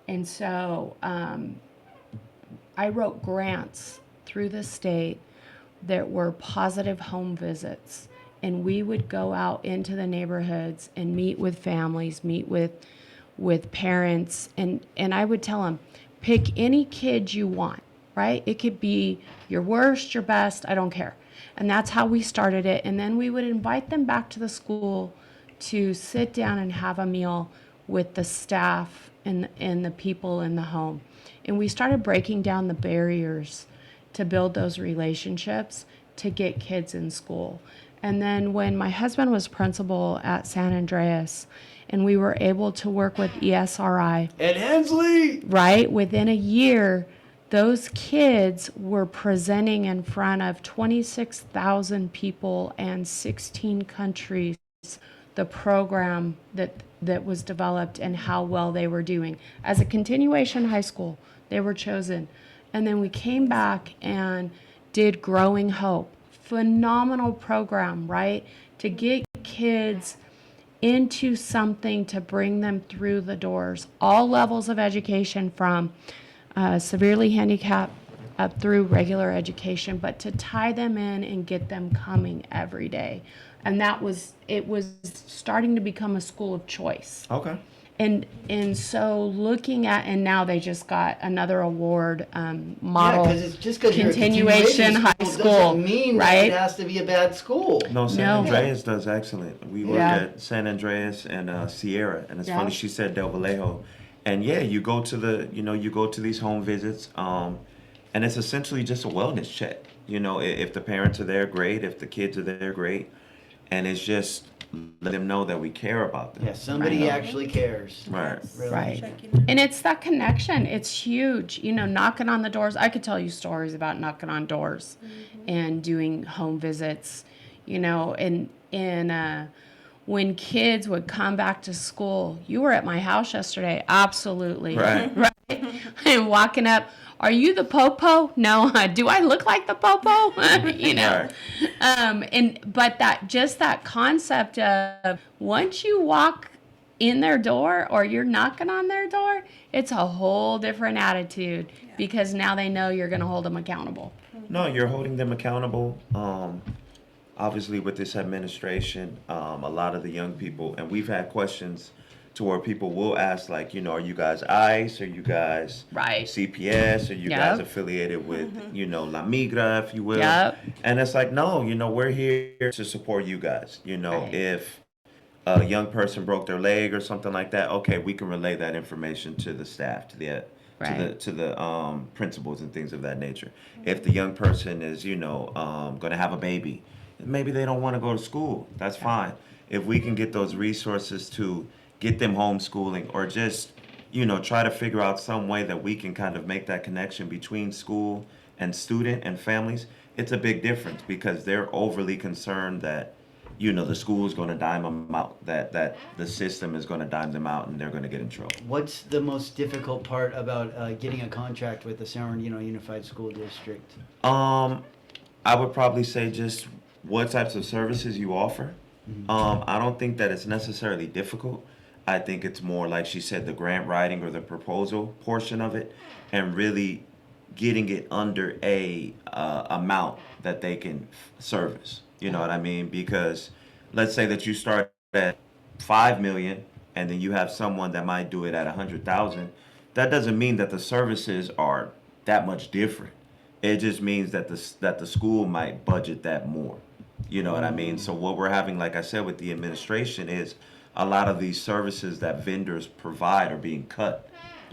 Speaker 3: And so I wrote grants through the state that were positive home visits. And we would go out into the neighborhoods and meet with families, meet with parents. And I would tell them, pick any kid you want, right? It could be your worst, your best, I don't care. And that's how we started it. And then we would invite them back to the school to sit down and have a meal with the staff and the people in the home. And we started breaking down the barriers to build those relationships to get kids in school. And then when my husband was principal at San Andreas, and we were able to work with ESRI,
Speaker 2: Ed Hensley.
Speaker 3: right, within a year, those kids were presenting in front of 26,000 people and 16 countries the program that was developed and how well they were doing. As a continuation high school, they were chosen. And then we came back and did Growing Hope. Phenomenal program, right? To get kids into something to bring them through the doors. All levels of education from severely handicapped up through regular education, but to tie them in and get them coming every day. And it was starting to become a school of choice.
Speaker 4: Okay.
Speaker 3: And so looking at, and now they just got another award, model
Speaker 2: Yeah, because just because you're a
Speaker 3: continuation high school,
Speaker 2: doesn't mean that
Speaker 3: right?
Speaker 2: it has to be a bad school.
Speaker 4: No, San
Speaker 3: No.
Speaker 4: Andreas does excellent. We work
Speaker 3: Yeah.
Speaker 4: at San Andreas and Sierra, and it's
Speaker 3: Yeah.
Speaker 4: funny she said Del Vallejo, and yeah, you go to these home visits, and it's essentially just a wellness check. You know, if the parents are there, great. If the kids are there, great. And it's just let them know that we care about them.
Speaker 2: Yeah, somebody actually cares.
Speaker 4: Right.
Speaker 2: Really.
Speaker 3: Right.
Speaker 5: Checking in.
Speaker 3: And it's that connection. It's huge. You know, knocking on the doors. I could tell you stories about knocking on doors and doing home visits, you know, and when kids would come back to school, you were at my house yesterday. Absolutely.
Speaker 4: Right.
Speaker 3: Right. And walking up, are you the popo? No. Do I look like the popo? You know.
Speaker 4: Right.
Speaker 3: But that concept of once you walk in their door or you're knocking on their door, it's a whole different attitude because now they know you're going to hold them accountable.
Speaker 4: No, you're holding them accountable. Obviously, with this administration, a lot of the young people, and we've had questions to where people will ask, like, are you guys ICE? Are you guys
Speaker 3: Right.
Speaker 4: CPS? Are you guys
Speaker 3: Yep.
Speaker 4: affiliated with, La Migra, if you will?
Speaker 3: Yep.
Speaker 4: And it's like, no, we're here to support you guys.
Speaker 3: Right.
Speaker 4: If a young person broke their leg or something like that, okay, we can relay that information to the staff, to the
Speaker 3: Right.
Speaker 4: to the principals and things of that nature. If the young person is, going to have a baby, maybe they don't want to go to school. That's fine. If we can get those resources to get them homeschooling or just, try to figure out some way that we can kind of make that connection between school and student and families, it's a big difference because they're overly concerned that, the school is going to dime them out, that the system is going to dime them out and they're going to get in trouble.
Speaker 2: What's the most difficult part about getting a contract with the San Bernardino Unified School District?
Speaker 4: I would probably say just what types of services you offer. I don't think that it's necessarily difficult. I think it's more like she said, the grant writing or the proposal portion of it, and really getting it under a amount that they can service. You know what I mean? Because let's say that you start at 5 million, and then you have someone that might do it at 100,000. That doesn't mean that the services are that much different. It just means that the school might budget that more. You know what I mean? So what we're having, like I said, with the administration is a lot of these services that vendors provide are being cut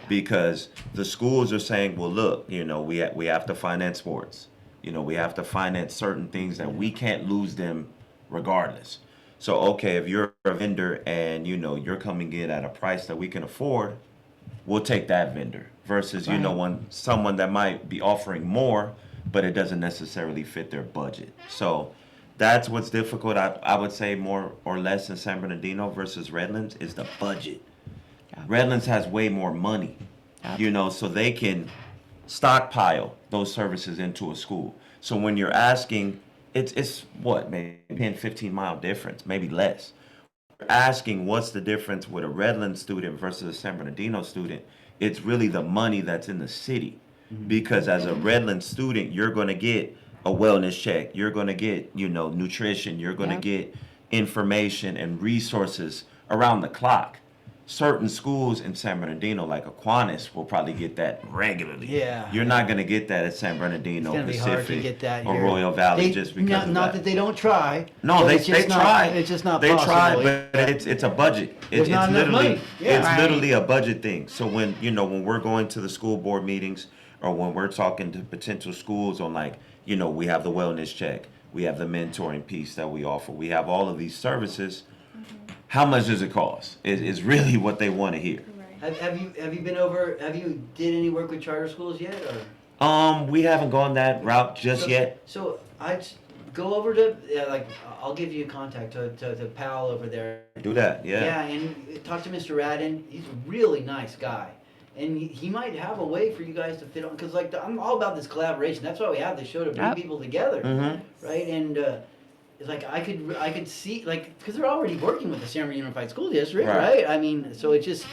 Speaker 4: because the schools are saying, well, look, we have to finance sports. We have to finance certain things that we can't lose them regardless. So, okay, if you're a vendor and, you're coming in at a price that we can afford, we'll take that vendor versus, someone that might be offering more, but it doesn't necessarily fit their budget. So that's what's difficult, I would say, more or less in San Bernardino versus Redlands is the budget.
Speaker 3: Yeah.
Speaker 4: Redlands has way more money, so they can stockpile those services into a school. So when you're asking, it's what, maybe 10, 15 mile difference, maybe less. Asking what's the difference with a Redlands student versus a San Bernardino student, it's really the money that's in the city. Because as a Redlands student, you're going to get a wellness check. You're going to get, nutrition. You're going to get information and resources around the clock. Certain schools in San Bernardino, like Aquinas, will probably get that regularly.
Speaker 2: Yeah.
Speaker 4: You're not going to get that at San Bernardino,
Speaker 2: It's gonna be
Speaker 4: Pacific,
Speaker 2: hard to get that
Speaker 4: or
Speaker 2: here.
Speaker 4: Royal Valley
Speaker 2: They-
Speaker 4: just because
Speaker 2: not,
Speaker 4: of
Speaker 2: not that they don't try.
Speaker 4: No,
Speaker 2: but
Speaker 4: they
Speaker 2: it's just not-
Speaker 4: try.
Speaker 2: It's just not
Speaker 4: they
Speaker 2: possible.
Speaker 4: try, but it's a budget.
Speaker 2: There's not enough
Speaker 4: literally
Speaker 2: money. Yeah.
Speaker 4: it's
Speaker 3: Right.
Speaker 4: literally a budget thing. So when we're going to the school board meetings or when we're talking to potential schools on we have the wellness check, we have the mentoring piece that we offer, we have all of these services. How much does it cost? Is really what they want to hear.
Speaker 2: Have you been over? Have you did any work with charter schools yet? Or
Speaker 4: We haven't gone that route just yet.
Speaker 2: So I'd go over to I'll give you a contact to Pal over there.
Speaker 4: Do that, yeah.
Speaker 2: Yeah, and talk to Mr. Radin. He's a really nice guy. And he might have a way for you guys to fit on, because I'm all about this collaboration. That's why we have this show, to bring
Speaker 3: Yep.
Speaker 2: people together,
Speaker 4: Mhm.
Speaker 2: right? And it's like I could see, because they're already working with the San Bernardino Unified School District,
Speaker 4: Right.
Speaker 2: right? I mean, so it's just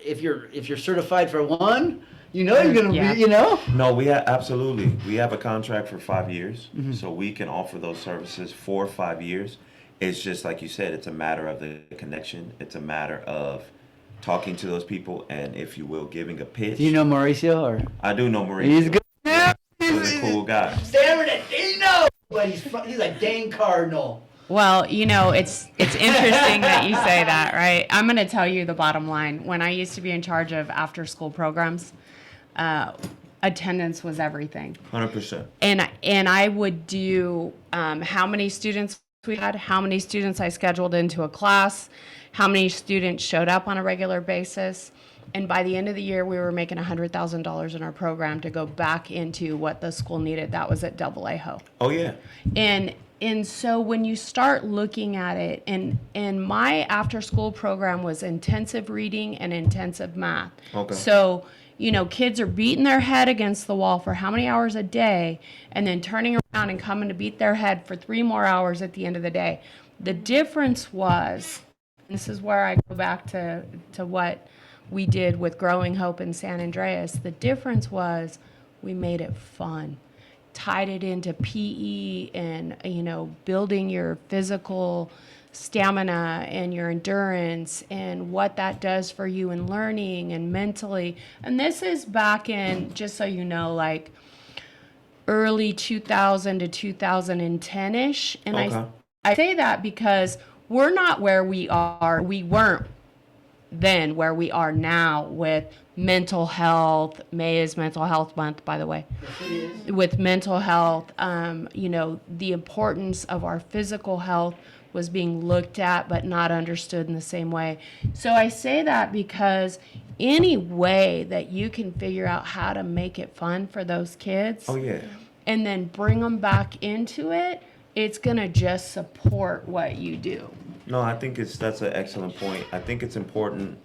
Speaker 2: if you're certified for one, you're gonna
Speaker 3: Yeah.
Speaker 2: be,
Speaker 4: No, absolutely. We have a contract for 5 years, so we can offer those services for 5 years. It's just like you said, it's a matter of the connection. It's a matter of talking to those people and, if you will, giving a pitch.
Speaker 2: Do you know Mauricio? Or
Speaker 4: I do know Mauricio.
Speaker 2: he's good.
Speaker 4: He's a cool guy.
Speaker 2: San Bernardino, but he's a dang cardinal.
Speaker 3: Well, it's interesting that you say that, right? I'm going to tell you the bottom line. When I used to be in charge of after-school programs, attendance was everything.
Speaker 4: 100%.
Speaker 3: And I would do how many students we had, how many students I scheduled into a class, how many students showed up on a regular basis. And by the end of the year, we were making $100,000 in our program to go back into what the school needed. That was at Double A Ho.
Speaker 4: Oh yeah.
Speaker 3: And so when you start looking at it, and my after school program was intensive reading and intensive math.
Speaker 4: Okay.
Speaker 3: So, you know, kids are beating their head against the wall for how many hours a day, and then turning around and coming to beat their head for 3 more hours at the end of the day. The difference was, this is where I go back to what we did with Growing Hope in San Andreas. The difference was we made it fun. Tied it into PE and, you know, building your physical stamina and your endurance and what that does for you in learning and mentally. And this is back in, just so you know, like early 2000 to 2010-ish. And
Speaker 4: Okay.
Speaker 3: I say that because we're not where we weren't then where we are now with mental health. May is Mental Health Month, by the way.
Speaker 2: Yes, it is.
Speaker 3: With mental health, you know, the importance of our physical health was being looked at but not understood in the same way. So I say that because any way that you can figure out how to make it fun for those kids,
Speaker 4: Oh yeah.
Speaker 3: and then bring them back into it, it's gonna just support what you do.
Speaker 4: No, I think that's an excellent point. I think it's important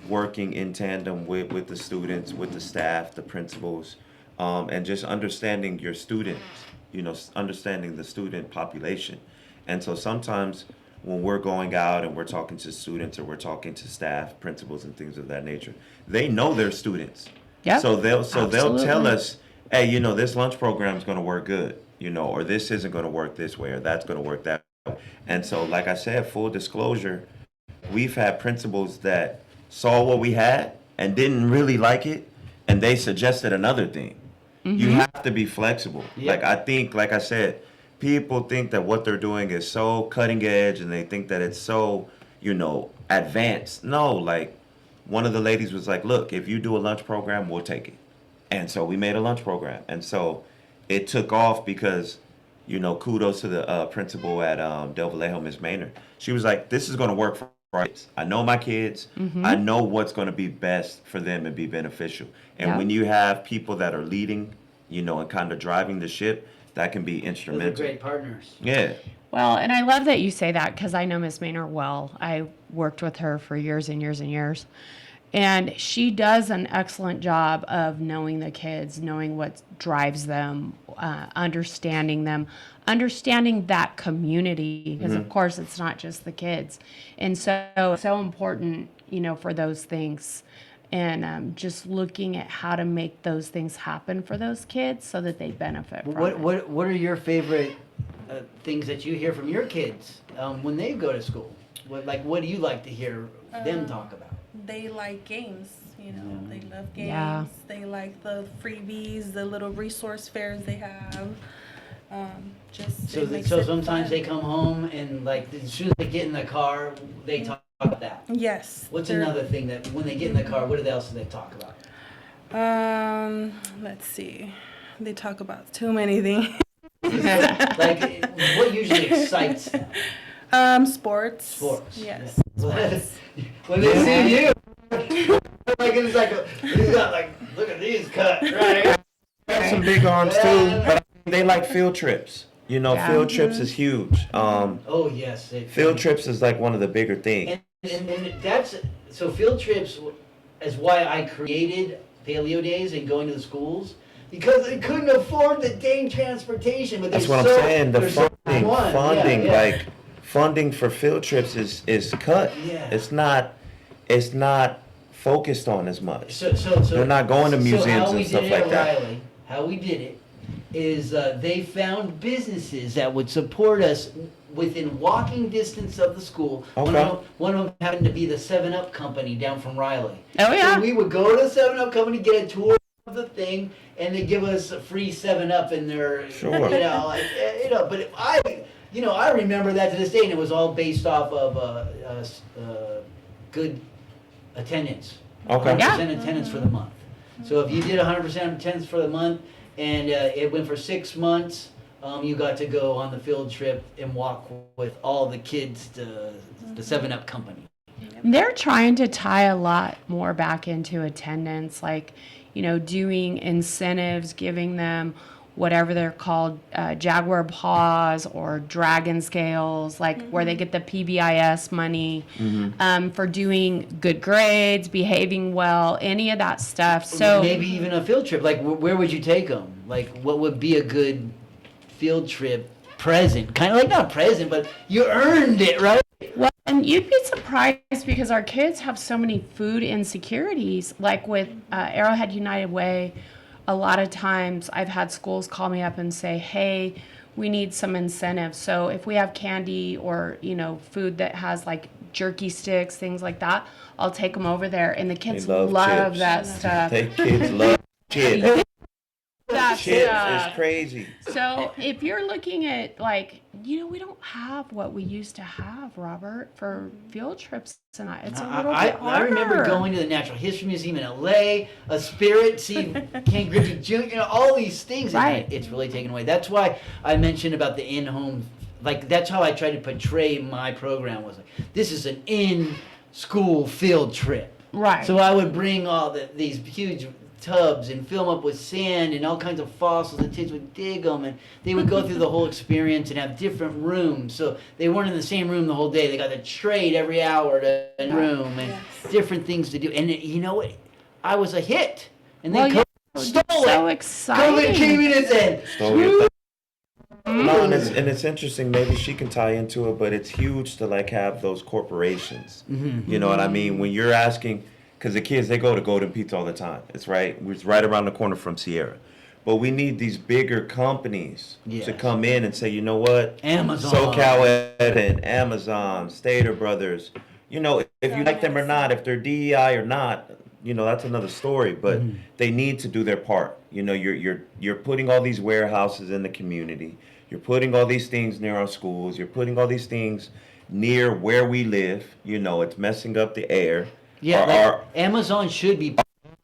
Speaker 4: working in tandem with the students, with the staff, the principals, and just understanding your students, you know, understanding the student population. And so sometimes when we're going out and we're talking to students or we're talking to staff, principals, and things of that nature, they know their students.
Speaker 3: Yep,
Speaker 4: So they'll tell
Speaker 3: absolutely.
Speaker 4: us, hey, you know, this lunch program is going to work good, you know, or this isn't going to work this way, or that's going to work that way. And so, like I said, full disclosure, we've had principals that saw what we had and didn't really like it, and they suggested another thing. You have to be flexible.
Speaker 2: Yeah.
Speaker 4: Like I think, like I said, people think that what they're doing is so cutting edge, and they think that it's so, you know, advanced. No, like one of the ladies was like, "Look, if you do a lunch program, we'll take it." And so we made a lunch program, and so it took off because, you know, kudos to the principal at Del Vallejo, Miss Maynard. She was like, "This is going to work for our kids. I know my kids. I know what's going to be best for them and be beneficial." And
Speaker 3: Yeah.
Speaker 4: when you have people that are leading, you know, and kind of driving the ship, that can be
Speaker 2: Those are
Speaker 4: instrumental.
Speaker 2: great partners.
Speaker 4: Yeah.
Speaker 3: Well, and I love that you say that because I know Miss Maynard well. I worked with her for years and years and years. And she does an excellent job of knowing the kids, knowing what drives them, understanding them, understanding that community, because of course it's not just the kids. And so it's so important, you know, for those things. And just looking at how to make those things happen for those kids so that they benefit from it.
Speaker 2: What are your favorite things that you hear from your kids when they go to school? What do you like to hear them talk about?
Speaker 5: They like games, you know. They love games.
Speaker 3: Yeah.
Speaker 5: They like the freebies, the little resource fairs they have.
Speaker 2: So sometimes they come home and like as soon as they get in the car, they talk about that.
Speaker 5: Yes.
Speaker 2: What's
Speaker 5: they're-
Speaker 2: another thing that when they get in the car, what else do they talk about?
Speaker 5: Let's see. They talk about too many things.
Speaker 2: Like what usually excites them?
Speaker 5: Sports.
Speaker 2: Sports.
Speaker 5: Yes.
Speaker 2: Yeah.
Speaker 5: Sports.
Speaker 2: When they see you, like it's like he's got like look at these cut right.
Speaker 4: Got some big arms too, but they like field trips. You know,
Speaker 3: Yeah.
Speaker 4: field trips is huge.
Speaker 2: Oh yes,
Speaker 4: Field trips is like one of the bigger things.
Speaker 2: And that's so field trips is why I created Paleo Days and going to the schools because they couldn't afford the dang transportation. But
Speaker 4: That's
Speaker 2: they're
Speaker 4: what I'm
Speaker 2: so-
Speaker 4: saying. The
Speaker 2: they're so fun.
Speaker 4: funding,
Speaker 2: Yeah.
Speaker 4: like funding for field trips is cut.
Speaker 2: Yeah.
Speaker 4: It's not focused on as much.
Speaker 2: So
Speaker 4: They're not going to
Speaker 2: so
Speaker 4: museums
Speaker 2: how we
Speaker 4: and stuff
Speaker 2: did it
Speaker 4: like
Speaker 2: at
Speaker 4: that.
Speaker 2: Riley, how we did it is they found businesses that would support us within walking distance of the school.
Speaker 4: Okay.
Speaker 2: One of them happened to be the 7-Up company down from Riley.
Speaker 3: Oh, yeah.
Speaker 2: So we would go to the 7-Up company, get a tour of the thing, and they give us a free 7-Up in their,
Speaker 4: Sure.
Speaker 2: But if I remember that to this day, and it was all based off of good attendance.
Speaker 4: Okay.
Speaker 2: 100%
Speaker 3: Yeah.
Speaker 2: attendance for the month. So if you did 100% attendance for the month, and it went for 6 months, you got to go on the field trip and walk with all the kids to the 7-Up company.
Speaker 3: They're trying to tie a lot more back into attendance, like, doing incentives, giving them whatever they're called, Jaguar paws or dragon scales, like where they get the PBIS money for doing good grades, behaving well, any of that stuff. So
Speaker 2: maybe even a field trip. Like, where would you take them? Like, what would be a good field trip present? Kind of like, not present, but you earned it, right?
Speaker 3: Well, and you'd be surprised because our kids have so many food insecurities. Like with Arrowhead United Way, a lot of times I've had schools call me up and say, hey, we need some incentives. So if we have candy or, food that has like jerky sticks, things like that, I'll take them over there. And the kids love that stuff.
Speaker 4: Kids love chips.
Speaker 3: That
Speaker 4: Chips
Speaker 3: stuff.
Speaker 4: is crazy.
Speaker 3: So if you're looking at like, we don't have what we used to have, Robert, for field trips tonight. It's a little bit harder.
Speaker 2: I remember going to the Natural History Museum in LA, a Spirit, see Ken Griffey Jr., all these things.
Speaker 3: Right.
Speaker 2: And it's really taken away. That's why I mentioned about the in-home, like that's how I tried to portray my program, was like, this is an in-school field trip.
Speaker 3: Right.
Speaker 2: So I would bring all these huge tubs and fill them up with sand and all kinds of fossils, and kids would dig them, and they would go through the whole experience and have different rooms, so they weren't in the same room the whole day. They got to trade every hour to a room and different things to do. And you know what? I was a hit, and then COVID stole it.
Speaker 3: So exciting.
Speaker 2: COVID came in and said,
Speaker 4: Stole your thing. No, and it's interesting. Maybe she can tie into it, but it's huge to like have those corporations. You know what I mean? When you're asking. Because the kids, they go to Golden Pizza all the time. It's right around the corner from Sierra. But we need these bigger companies to come in and say, you know what?
Speaker 2: Amazon.
Speaker 4: SoCal Ed and Amazon, Stater Brothers. If you like them or not, if they're DEI or not, that's another story. But they need to do their part. You're putting all these warehouses in the community. You're putting all these things near our schools. You're putting all these things near where we live. It's messing up the air.
Speaker 2: Yeah, Amazon should be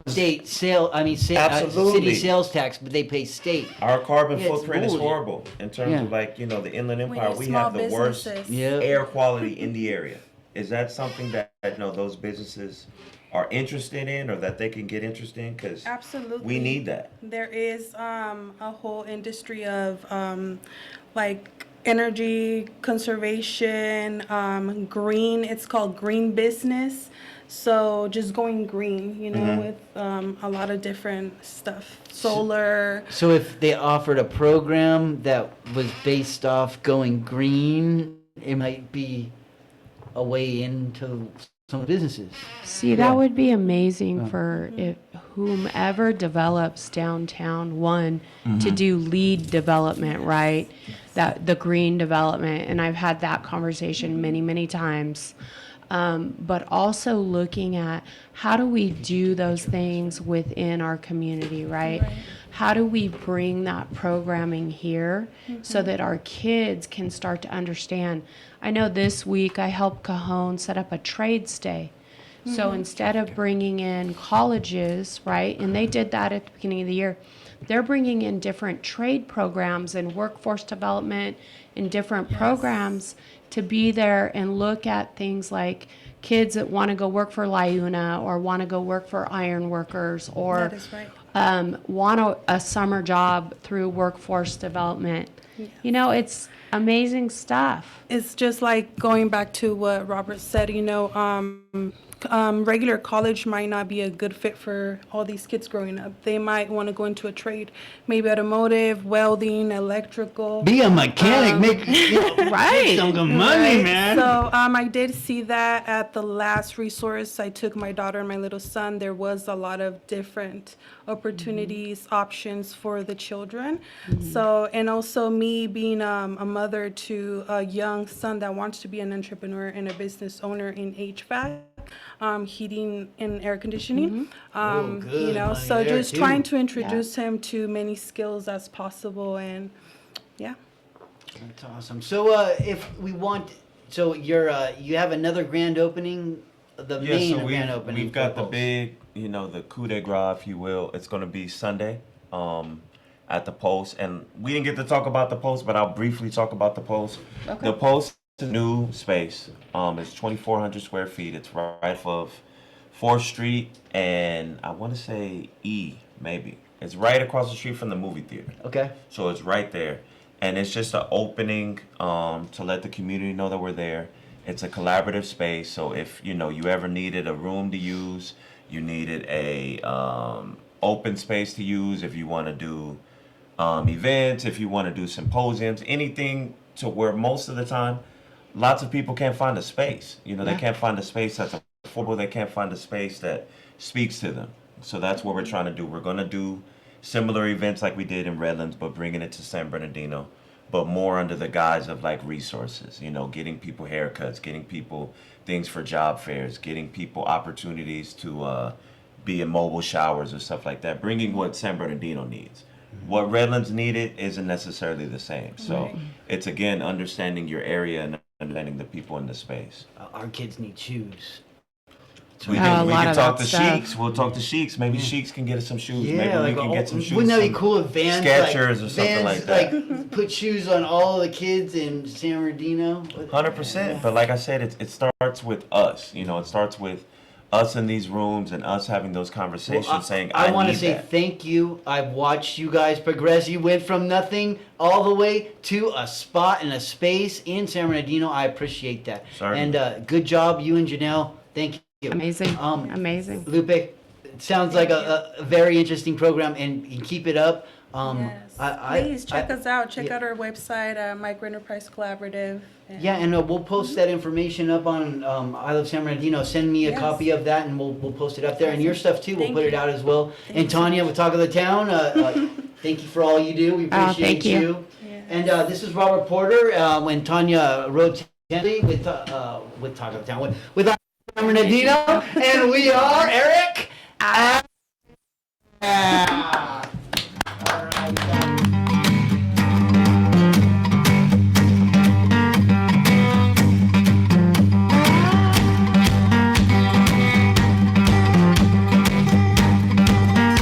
Speaker 2: state sale.
Speaker 4: Absolutely.
Speaker 2: City sales tax, but they pay state.
Speaker 4: Our carbon
Speaker 2: Yeah,
Speaker 4: footprint is
Speaker 2: bullshit.
Speaker 4: horrible in terms of the Inland Empire.
Speaker 5: need
Speaker 4: We
Speaker 5: small
Speaker 4: have the worst
Speaker 5: businesses.
Speaker 4: air quality in the area. Is that something that those businesses are interested in, or that they can get interested in? Because
Speaker 5: Absolutely.
Speaker 4: we need that.
Speaker 5: There is a whole industry of energy conservation, green. It's called green business. So just going green, with a lot of different stuff. Solar.
Speaker 2: So if they offered a program that was based off going green, it might be a way into some businesses.
Speaker 3: See, that would be amazing for whomever develops downtown, to do lead development, right? That the green development. And I've had that conversation many, many times. But also looking at how do we do those things within our community, right? How do we bring that programming here so that our kids can start to understand? I know this week I helped Cajon set up a trades day. So instead of bringing in colleges, right, and they did that at the beginning of the year, they're bringing in different trade programs and workforce development and different programs to be there and look at things like kids that want to go work for LIUNA or want to go work for iron workers or
Speaker 5: That is right.
Speaker 3: Want a summer job through workforce development. It's amazing stuff.
Speaker 5: It's just like going back to what Robert said, regular college might not be a good fit for all these kids growing up. They might want to go into a trade, maybe automotive, welding, electrical.
Speaker 2: Be a mechanic, make
Speaker 3: Right.
Speaker 2: some good money, man.
Speaker 5: So I did see that at the last resource. I took my daughter and my little son. There was a lot of different opportunities, options for the children. So, and also me being a mother to a young son that wants to be an entrepreneur and a business owner in HVAC. Heating and air conditioning.
Speaker 2: good money
Speaker 5: so
Speaker 2: there,
Speaker 5: just
Speaker 2: too.
Speaker 5: trying to introduce him to many skills as possible, and yeah.
Speaker 2: That's awesome. So if we want, so you have another grand opening, the main grand opening.
Speaker 4: We've got the
Speaker 2: for
Speaker 4: big, the coup de grace, if you will. It's going to be Sunday. at the Post, and we didn't get to talk about the Post, but I'll briefly talk about the Post.
Speaker 3: Okay.
Speaker 4: The Post is a new space. It's 2,400 square feet. It's right off 4th Street, and I want to say maybe. It's right across the street from the movie theater.
Speaker 2: Okay.
Speaker 4: So it's right there. And it's just an opening to let the community know that we're there. It's a collaborative space. So if you ever needed a room to use, you needed a open space to use, if you want to do events, if you want to do symposiums, anything to where most of the time, lots of people can't find a space. They can't find a space that's affordable. They can't find a space that speaks to them. So that's what we're trying to do. We're going to do similar events like we did in Redlands, but bringing it to San Bernardino, but more under the guise of like resources, getting people haircuts, getting people things for job fairs, getting people opportunities to be in mobile showers or stuff like that, bringing what San Bernardino needs. What Redlands needed isn't necessarily the same. So it's, again, understanding your area and understanding the people in the space.
Speaker 2: Our kids need shoes.
Speaker 4: We can talk to Sheiks. We'll talk to Sheiks. Maybe Sheiks can get us some shoes.
Speaker 2: Yeah,
Speaker 4: Maybe we can get some shoes.
Speaker 2: Wouldn't that be cool if Vans,
Speaker 4: Skechers or something like that.
Speaker 2: Like put shoes on all the kids in San Bernardino?
Speaker 4: 100%. But like I said, it starts with us. It starts with us in these rooms and us having those conversations saying, I
Speaker 2: want to
Speaker 4: need
Speaker 2: say
Speaker 4: that.
Speaker 2: thank you. I've watched you guys progress. You went from nothing all the way to a spot and a space in San Bernardino. I appreciate that.
Speaker 4: Sorry.
Speaker 2: And good job, you and Janelle. Thank you.
Speaker 3: Amazing. Amazing.
Speaker 2: Lupe, it sounds like a very interesting program, and keep it up.
Speaker 5: Please check us out. Check out our website, Microenterprise Collaborative.
Speaker 2: And we'll post that information up on I Love San Bernardino. Send me a copy of that, and we'll post it up there. And your stuff too. We'll put it out as well. And Tanya with Talk of the Town, thank you for all you do. We appreciate you.
Speaker 5: Yes.
Speaker 2: And this is Robert Porter. When Tanya wrote gently with Talk of the Town with San Bernardino, and we are Eric.